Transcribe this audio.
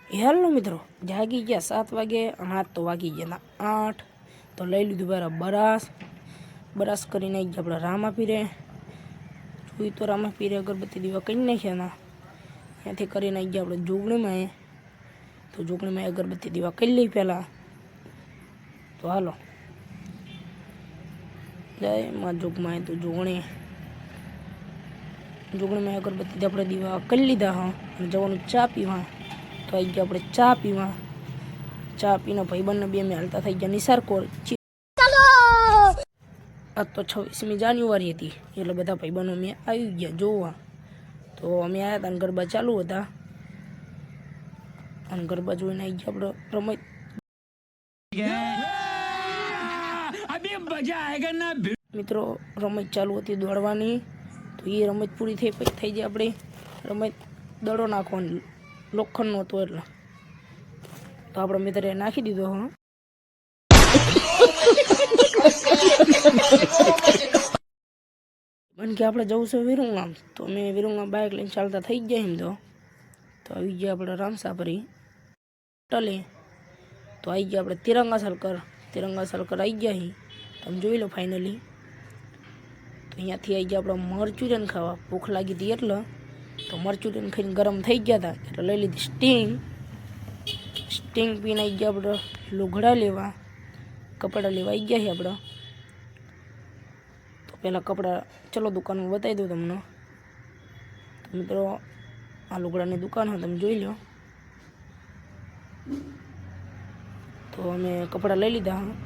Hello મિત્રો, જાગી ગયા 7 વાગે અને આજ તો વાગી ગયા 8। તો લઈ લીધું બરાબર બરાસ કરીને આવી ગયા આપણે રામાપીરે। જોઈ તો રામાપીરે અગરબત્તી દીવા કરી નાખ્યા ત્યાંથી કરીને આવી ગયા આપણે જોગણીમાં। તો જોગણીમાં અગરબત્તી દીવા કરી લઈ પહેલાં। તો હાલો જય માં જોગમાં। તો જોગણીમાં અગરબત્તી આપણે દીવા કરી લીધા હા અને જવાનું ચા પીવા। તો આવી ગયા આપણે ચા પીવા। ચા પીને ભાઈબંધને બે અમે હાલતા થઈ ગયા નિસાર કોર। આજ તો 26મી જાન્યુઆરી હતી એટલે બધા ભાઈબંધો અમે આવી ગયા જોવા। તો અમે આવ્યા હતા અને ગરબા ચાલુ હતા અને ગરબા જોઈને આવી ગયા આપણે રમત। મિત્રો રમત ચાલુ હતી દોડવાની। તો એ રમત પૂરી થઈ જાય આપણે રમત દડો નાખવાનો લોખંડનો હતો એટલે તો આપણે મિત્રે નાખી દીધો હા। મને કે આપણે જવું છે વિરુંગામ। તો અમે વિરુંગામ બાઇક લઈને ચાલતા થઈ ગયા એમ તો આવી ગયા આપણે રામસાપરી ટલે। તો આવી ગયા આપણે તિરંગા સર્કલ આવી ગયા અહીં તમે જોઈ લો ફાઇનલી। તો અહીંયાથી આવી ગયા આપણે મરચુરિયન ખાવા ભૂખ લાગી હતી એટલે। તો મરચુરિયન ખાઈને ગરમ થઈ ગયા હતા એટલે લઈ લીધી સ્ટિંગ પીને આવી ગયા આપણે લુગડા લેવા કપડાં લેવા આવી ગયા છે આપણે। તો પહેલાં કપડાં ચલો દુકાનમાં બતાવી દઉં તમને। તો મિત્રો આ લુગડાની દુકાન હોય તમે જોઈ લો। તો અમે કપડાં લઈ લીધા